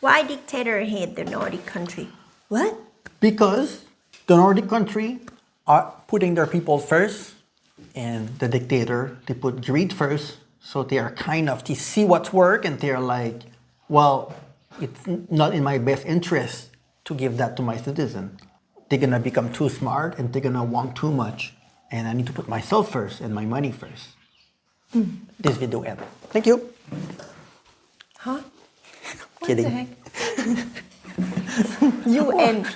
Why dictator hate the Nordic country? What? Because the Nordic country are putting their people first, and the dictator, they put greed first. So they are they see what's work, and they're like, well, it's not in my best interest to give that to my citizen. They're gonna become too smart, and they're gonna want too much. And I need to put myself first and my money first. This video ends. Thank you. Huh? Kidding. What the heck? You end.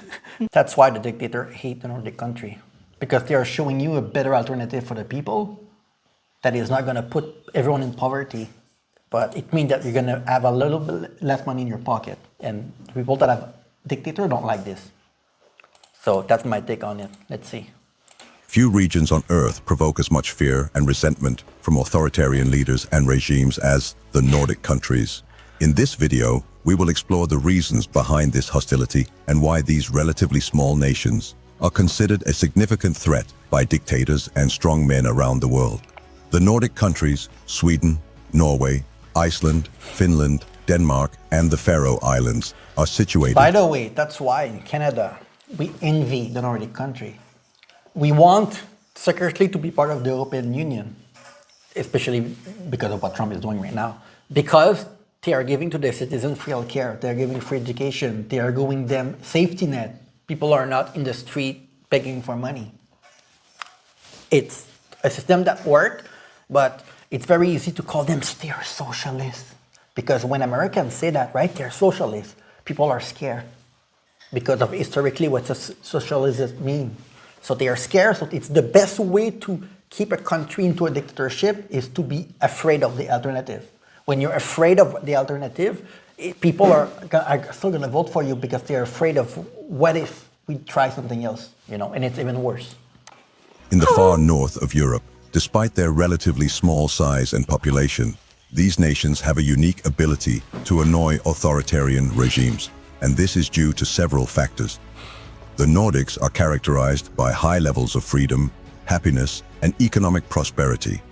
That's why the dictator hate the Nordic country. Because they are showing you a better alternative for the people that is not gonna put everyone in poverty. But it means that you're gonna have a little bit less money in your pocket. And people that have dictator don't like this. So that's my take on it. Let's see. Few regions on Earth provoke as much fear and resentment from authoritarian leaders and regimes as the Nordic countries. In this video, we will explore the reasons behind this hostility and why these relatively small nations are considered a significant threat by dictators and strongmen around the world. The Nordic countries, Sweden, Norway, Iceland, Finland, Denmark, and the Faroe Islands are situated... By the way, that's why in Canada, we envy the Nordic country. We want secretly to be part of the European Union, especially because of what Trump is doing right now. Because they are giving to their citizens free health care, they are giving free education, they are giving them safety net. People are not in the street begging for money. It's a system that works, but it's very easy to call them they're socialists. Because when Americans say that, right, they're socialists, people are scared. Because of historically what socialism means. So they are scared, so it's the best way to keep a country into a dictatorship is to be afraid of the alternative. When you're afraid of the alternative, people are still going to vote for you because they're afraid of what if we try something else, and it's even worse. In the far north of Europe, despite their relatively small size and population, these nations have a unique ability to annoy authoritarian regimes, and this is due to several factors. The Nordics are characterized by high levels of freedom, happiness, and economic prosperity.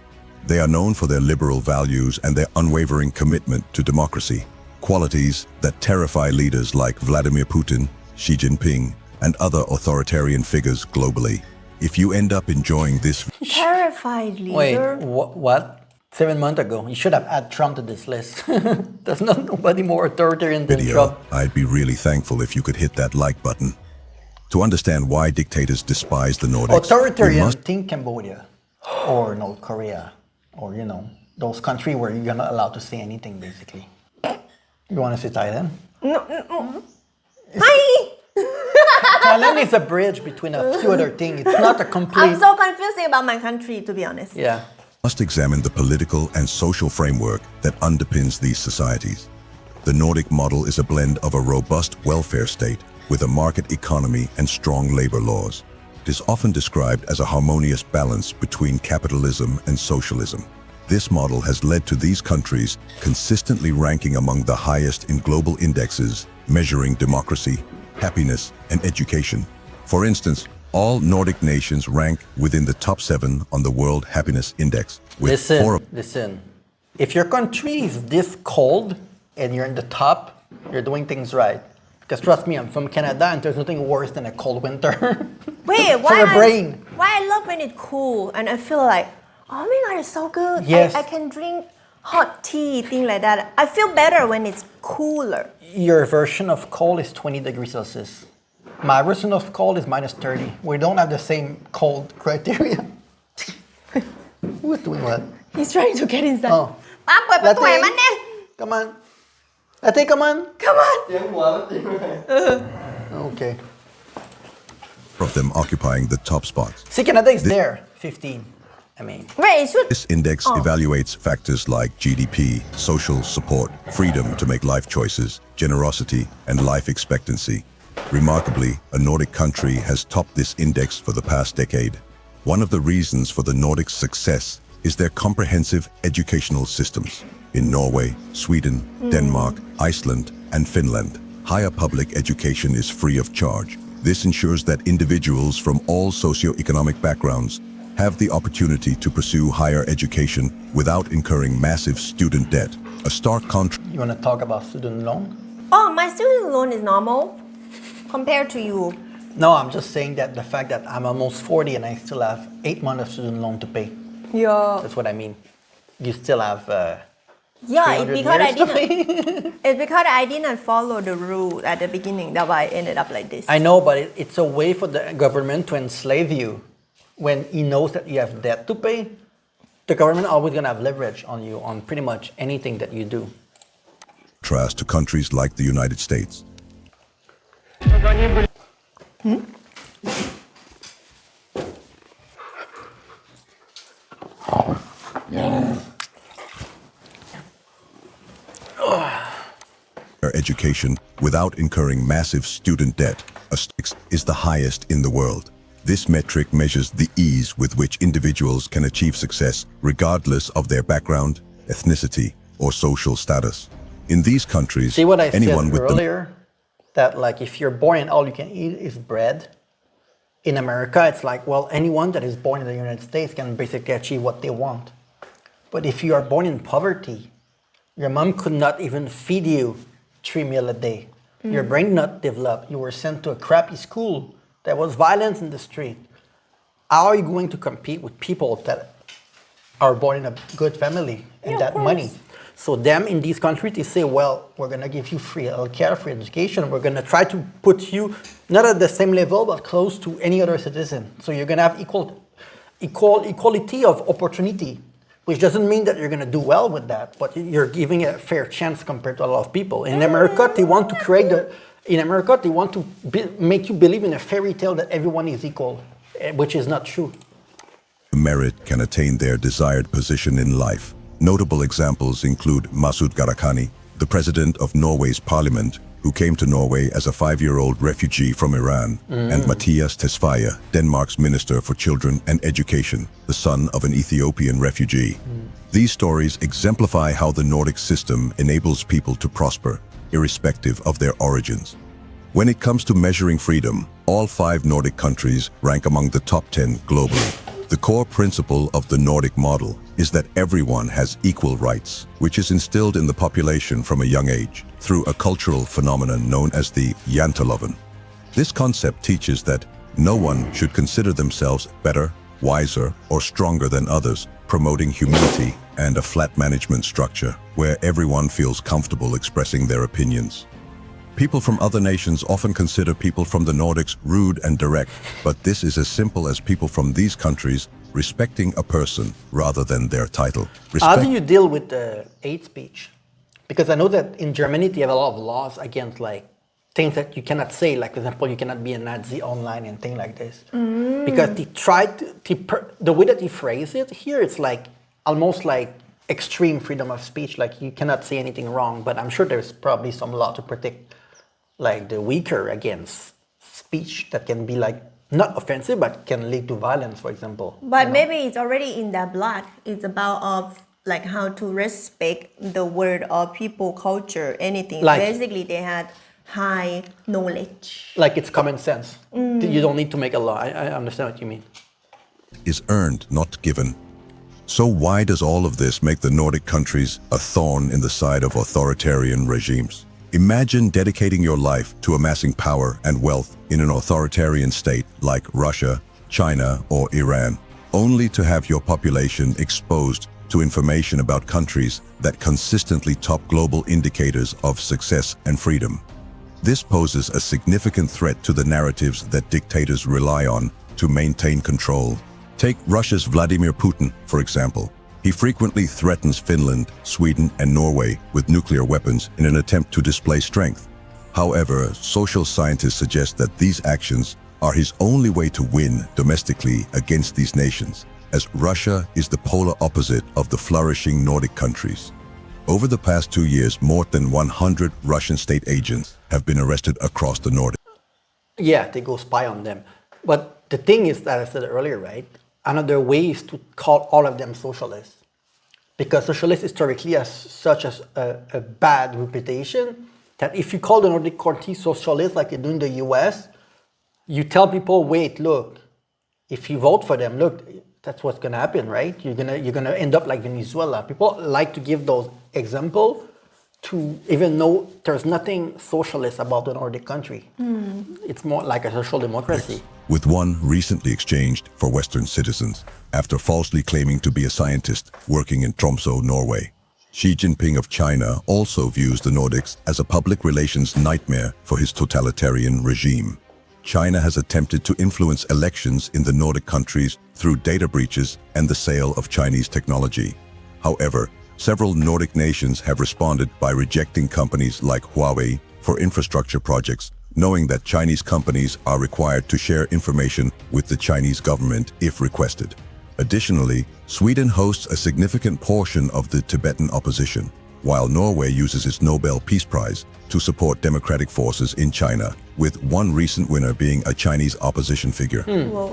They are known for their liberal values and their unwavering commitment to democracy, qualities that terrify leaders like Vladimir Putin, Xi Jinping, and other authoritarian figures globally. If you end up enjoying this... Terrified leader? Wait, what? 7 months ago, you should have added Trump to this list. There's nobody more authoritarian than Trump. I'd be really thankful if you could hit that like button. To understand why dictators despise the Nordics, authoritarian, think Cambodia or North Korea or, those countries where you're not allowed to say anything, basically. You want to say Thailand? No. Hi! Thailand is a bridge between a few other things. It's not a complete... I'm so confused about my country, to be honest. Yeah. Must examine the political and social framework that underpins these societies. The Nordic model is a blend of a robust welfare state with a market economy and strong labor laws. It is often described as a harmonious balance between capitalism and socialism. This model has led to these countries consistently ranking among the highest in global indexes measuring democracy, happiness, and education. For instance, all Nordic nations rank within the top 7 on the World Happiness Index. Listen. If your country is this cold and you're in the top, you're doing things right. Because trust me, I'm from Canada and there's nothing worse than a cold winter. Wait, why I love when it's cool and I feel like, oh my God, it's so good. Yes. I can drink hot tea, things like that. I feel better when it's cooler. Your version of cold is 20 degrees Celsius. My version of cold is minus 30. We don't have the same cold criteria. Who's doing what? He's trying to get inside. Oh. Come on. Latte, come on. Okay. Of them occupying the top spots. See, Canada is there, 15. This index evaluates factors like GDP, social support, freedom to make life choices, generosity, and life expectancy. Remarkably, a Nordic country has topped this index for the past decade. One of the reasons for the Nordics' success is their comprehensive educational systems. In Norway, Sweden, Denmark, Iceland, and Finland, higher public education is free of charge. This ensures that individuals from all socioeconomic backgrounds have the opportunity to pursue higher education without incurring massive student debt. A stark contrast. You want to talk about student loan? Oh, my student loan is normal compared to you. No, I'm just saying that the fact that I'm almost 40 and I still have 8 months of student loan to pay. Yeah. That's what I mean. You still have Yeah, it's 300 because I years to didn't. It's because I didn't follow the rule at the beginning. That's why I ended up like this. I know, but it's a way for the government to enslave you. When he knows that you have debt to pay, the government always gonna have leverage on you on pretty much anything that you do. Contrast to countries like the United States. Their education without incurring massive student debt is the highest in the world. This metric measures the ease with which individuals can achieve success regardless of their background, ethnicity, or social status. In these countries, See what I anyone said with earlier? That like if you're born and all you can eat is bread, in America it's like, well, anyone that is born in the United States can basically achieve what they want. But if you are born in poverty, your mom could not even feed you 3 meals a day. Your brain not developed. You were sent to a crappy school. There was violence in the street. How are you going to compete with people that are born in a good family and Yeah, that of money? course. So them in these countries, they say, well, we're going to give you free healthcare, free education. We're going to try to put you not at the same level, but close to any other citizen. So you're going to have equality of opportunity, which doesn't mean that you're going to do well with that, but you're giving a fair chance compared to a lot of people. In America, they want to make you believe in a fairy tale that everyone is equal, which is not true. merit can attain their desired position in life. Notable examples include Masud Gharakani, the president of Norway's parliament, who came to Norway as a 5-year-old refugee from Iran, and Mathias Tesfaye, Denmark's Minister for Children and Education, the son of an Ethiopian refugee. These stories exemplify how the Nordic system enables people to prosper, irrespective of their origins. When it comes to measuring freedom, all 5 Nordic countries rank among the top 10 globally. The core principle of the Nordic model is that everyone has equal rights, which is instilled in the population from a young age through a cultural phenomenon known as the janteloven. This concept teaches that no one should consider themselves better, wiser, or stronger than others, promoting humility and a flat management structure where everyone feels comfortable expressing their opinions. People from other nations often consider people from the Nordics rude and direct, but this is as simple as people from these countries respecting a person rather than their title. How do you deal with the hate speech? Because I know that in Germany they have a lot of laws against like things that you cannot say, like for example, you cannot be a Nazi online and things like this. Because they tried the way that they phrase it here, it's like almost like extreme freedom of speech, like you cannot say anything wrong, but I'm sure there's probably some law to protect like the weaker against speech that can be like not offensive but can lead to violence, for example. But maybe it's already in their blood. It's about of like how to respect the word of people, culture, anything. Like- Basically, they had high knowledge. Like it's common sense. You don't need to make a law. I understand what you mean. Is earned, not given. So why does all of this make the Nordic countries a thorn in the side of authoritarian regimes? Imagine dedicating your life to amassing power and wealth in an authoritarian state like Russia, China, or Iran, only to have your population exposed to information about countries that consistently top global indicators of success and freedom. This poses a significant threat to the narratives that dictators rely on to maintain control. Take Russia's Vladimir Putin, for example. He frequently threatens Finland, Sweden, and Norway with nuclear weapons in an attempt to display strength. However, social scientists suggest that these actions are his only way to win domestically against these nations, as Russia is the polar opposite of the flourishing Nordic countries. Over the past 2 years, more than 100 Russian state agents have been arrested across the Nordics. Yeah, they go spy on them. But the thing is that I said earlier, right? Another way is to call all of them socialists. Because socialists historically has such a bad reputation that if you call the Nordic countries socialist like they do in the US, you tell people, wait, look, if you vote for them, look, that's what's gonna happen, right? You're gonna end up like Venezuela. People like to give those examples to even know there's nothing socialist about the Nordic country. It's more like a social democracy. With one recently exchanged for Western citizens after falsely claiming to be a scientist working in Tromsø, Norway. Xi Jinping of China also views the Nordics as a public relations nightmare for his totalitarian regime. China has attempted to influence elections in the Nordic countries through data breaches and the sale of Chinese technology. However, several Nordic nations have responded by rejecting companies like Huawei for infrastructure projects, knowing that Chinese companies are required to share information with the Chinese government if requested. Additionally, Sweden hosts a significant portion of the Tibetan opposition, while Norway uses its Nobel Peace Prize to support democratic forces in China, with one recent winner being a Chinese opposition figure.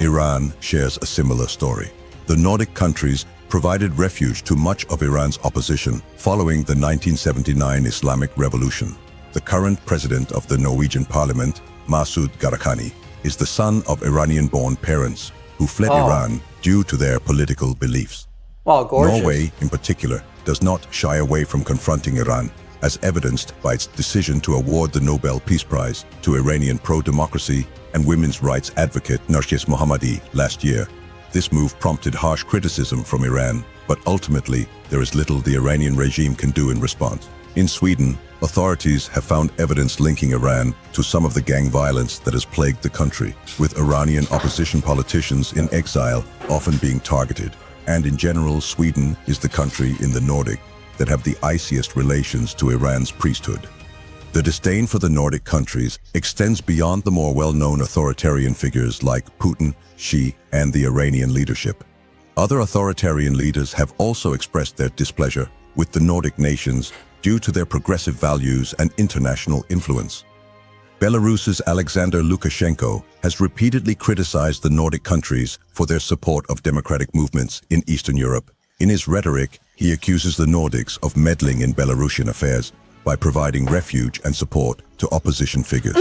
Iran shares a similar story. The Nordic countries provided refuge to much of Iran's opposition following the 1979 Islamic Revolution. The current president of the Norwegian parliament, Masoud Gharahkhani, is the son of Iranian-born parents who fled Iran due to their political beliefs. Wow, gorgeous. Norway, in particular, does not shy away from confronting Iran, as evidenced by its decision to award the Nobel Peace Prize to Iranian pro-democracy and women's rights advocate Narges Mohammadi last year. This move prompted harsh criticism from Iran, but ultimately, there is little the Iranian regime can do in response. In Sweden, authorities have found evidence linking Iran to some of the gang violence that has plagued the country, with Iranian opposition politicians in exile often being targeted. And in general, Sweden is the country in the Nordic that have the iciest relations to Iran's priesthood. The disdain for the Nordic countries extends beyond the more well-known authoritarian figures like Putin, Xi, and the Iranian leadership. Other authoritarian leaders have also expressed their displeasure with the Nordic nations due to their progressive values and international influence. Belarus's Alexander Lukashenko has repeatedly criticized the Nordic countries for their support of democratic movements in Eastern Europe. In his rhetoric, he accuses the Nordics of meddling in Belarusian affairs by providing refuge and support to opposition figures.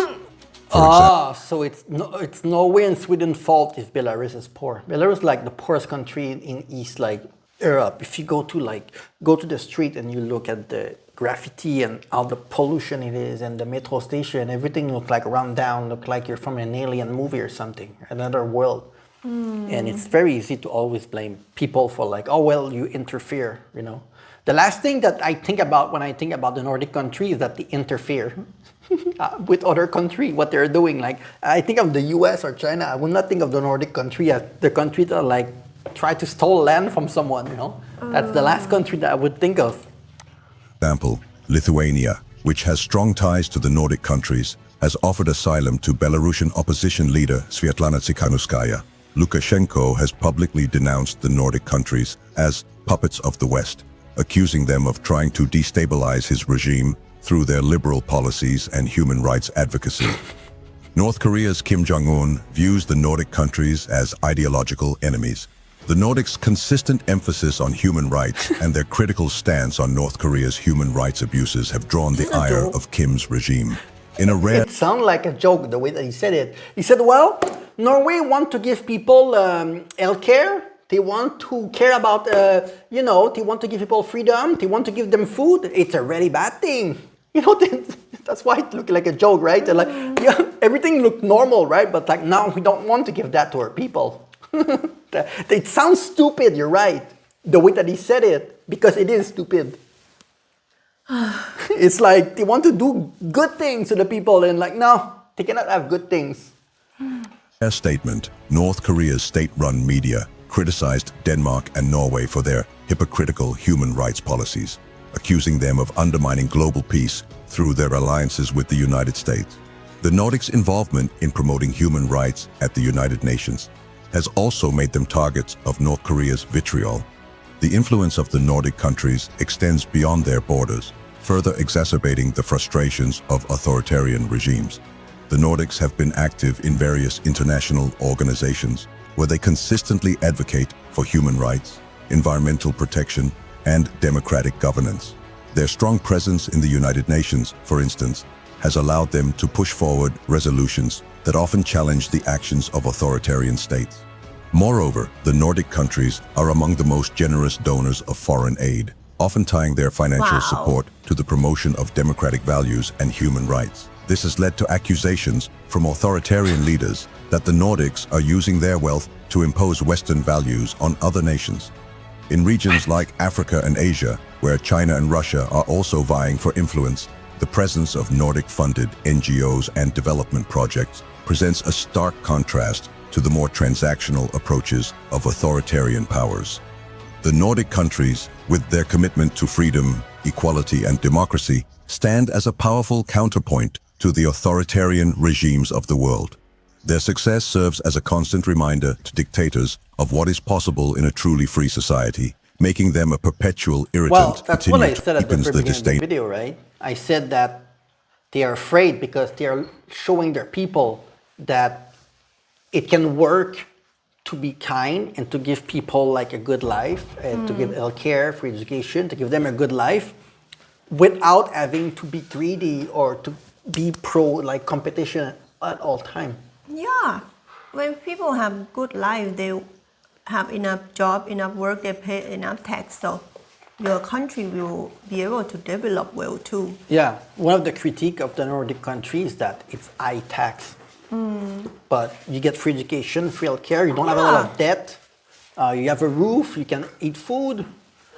So it's Norway and Sweden's fault if Belarus is poor. Belarus is like the poorest country in East Europe. If you go to the street and you look at the graffiti and all the pollution it is and the metro station, everything looks like run down, look like you're from an alien movie or something, another world. And it's very easy to always blame people for you interfere, The last thing that I think about when I think about the Nordic country is that they interfere with other country, what they're doing. I think of the US or China. I would not think of the Nordic country as the country that try to steal land from someone, That's the last country that I would think of. Example, Lithuania, which has strong ties to the Nordic countries, has offered asylum to Belarusian opposition leader Svetlana Tsikhanouskaya. Lukashenko has publicly denounced the Nordic countries as puppets of the West, accusing them of trying to destabilize his regime through their liberal policies and human rights advocacy. North Korea's Kim Jong-un views the Nordic countries as ideological enemies. The Nordics' consistent emphasis on human rights and their critical stance on North Korea's human rights abuses have drawn the ire of Kim's regime. It sounds like a joke, the way that he said it. He said, Norway want to give people healthcare. They want to care about, they want to give people freedom. They want to give them food. It's a really bad thing. That's why it looked like a joke, right? Everything looked normal, right? But now we don't want to give that to our people. It sounds stupid, you're right. The way that he said it, because it is stupid. It's like they want to do good things to the people and no, they cannot have good things. A statement, North Korea's state-run media criticized Denmark and Norway for their hypocritical human rights policies, accusing them of undermining global peace through their alliances with the United States. The Nordics' involvement in promoting human rights at the United Nations has also made them targets of North Korea's vitriol. The influence of the Nordic countries extends beyond their borders, further exacerbating the frustrations of authoritarian regimes. The Nordics have been active in various international organizations where they consistently advocate for human rights, environmental protection, and democratic governance. Their strong presence in the United Nations, for instance, has allowed them to push forward resolutions that often challenge the actions of authoritarian states. Moreover, the Nordic countries are among the most generous donors of foreign aid, often tying their financial Wow. support to the promotion of democratic values and human rights. This has led to accusations from authoritarian leaders that the Nordics are using their wealth to impose Western values on other nations. In regions like Africa and Asia, where China and Russia are also vying for influence, the presence of Nordic-funded NGOs and development projects presents a stark contrast to the more transactional approaches of authoritarian powers. The Nordic countries, with their commitment to freedom, equality, and democracy, stand as a powerful counterpoint to the authoritarian regimes of the world. Their success serves as a constant reminder to dictators of what is possible in a truly free society, making them a perpetual Well, irritant that's what I continue to said at the deepens very the beginning of the disdain. video, right? I said that they are afraid because they are showing their people that it can work to be kind and to give people like a good life and to give health care, free education, to give them a good life without having to be greedy or to be pro like competition at all time. Yeah, when people have good life, they have enough job, enough work, they pay enough tax, so your country will be able to develop well too. Yeah, one of the critique of the Nordic countries is that it's high tax. But you get free education, free healthcare, you don't have a lot of debt, you have a roof, you can eat food.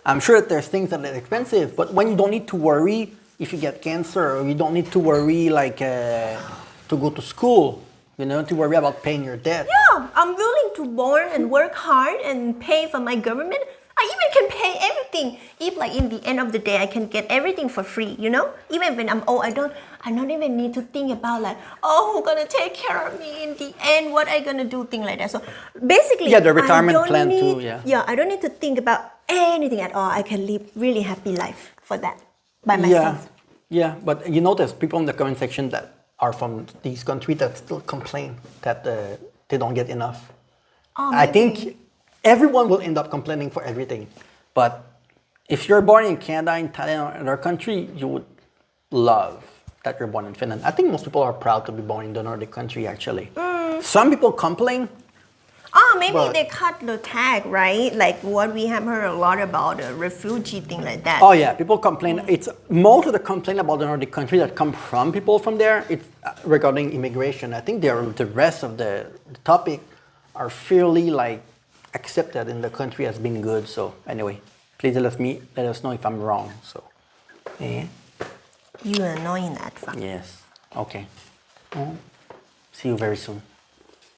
I'm sure that there's things that are expensive, but when you don't need to worry if you get cancer, or you don't need to worry like to go to school, you know, to worry about paying your debt. Yeah, I'm willing to born and work hard and pay for my government. I even can pay everything. If like in the end of the day, I can get everything for free, you know? Even when I'm old, I don't even need to think about like, oh, who's gonna take care of me in the end? What I gonna do? Thing like that. So basically, Yeah, the retirement I don't plan need, too, yeah. Yeah, I don't need to think about anything at all. I can live really happy life for that by myself. Yeah, but you notice people in the comment section that are from these countries that still complain that they don't get enough. Oh, I maybe. think everyone will end up complaining for everything. But if you're born in Canada, in Thailand, or another country, you would love that you're born in Finland. I think most people are proud to be born in the Nordic country, actually. Some people complain. Oh, maybe But- they cut the tag, right? Like what we have heard a lot about the refugee thing like that. Oh yeah, people complain. It's most of the complaint about the Nordic country that come from people from there. It's regarding immigration. I think the rest of the topic are fairly like accepted in the country as being good. So anyway, please let us know if I'm wrong. So yeah. You are annoying that fuck. Yes. Okay. See you very soon.